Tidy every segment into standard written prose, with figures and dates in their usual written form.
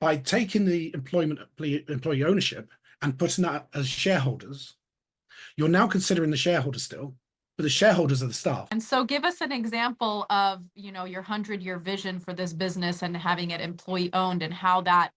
By taking the employee ownership and putting that as shareholders, you're now considering the shareholders still, but the shareholders are the staff. And so give us an example of, your 100-year vision for this business and having it employee owned and how that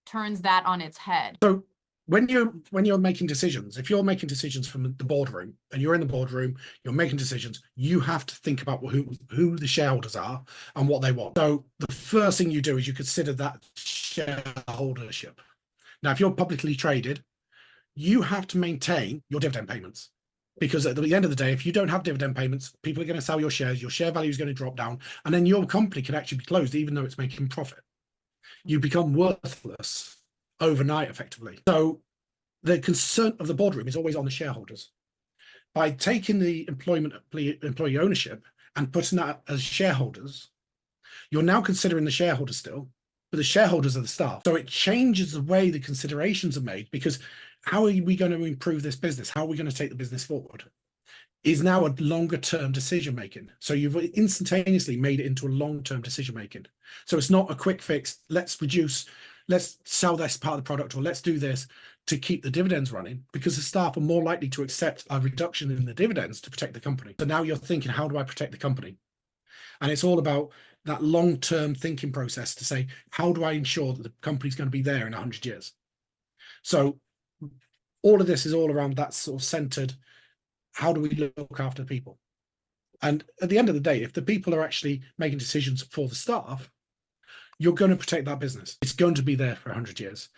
turns that on its head. So when you're making decisions, if you're making decisions from the boardroom and you're in the boardroom, you're making decisions, you have to think about who the shareholders are and what they want. So the first thing you do is you consider that shareholdership. Now, if you're publicly traded, you have to maintain your dividend payments, because at the end of the day, if you don't have dividend payments, people are going to sell your shares, your share value is going to drop down, and then your company can actually be closed even though it's making profit. You become worthless overnight, effectively. So the concern of the boardroom is always on the shareholders. By taking the employee ownership and putting that as shareholders, you're now considering the shareholders still, but the shareholders are the staff. So it changes the way the considerations are made, because how are we going to improve this business? How are we going to take the business forward? Is now a longer term decision making. So you've instantaneously made it into a long-term decision making. So it's not a quick fix. Let's sell this part of the product, or let's do this to keep the dividends running, because the staff are more likely to accept a reduction in the dividends to protect the company. So now you're thinking, how do I protect the company? And it's all about that long-term thinking process to say, how do I ensure that the company's going to be there in 100 years? So all of this is all around that sort of centered, how do we look after people? And at the end of the day, if the people are actually making decisions for the staff, you're going to protect that business. It's going to be there for 100 years.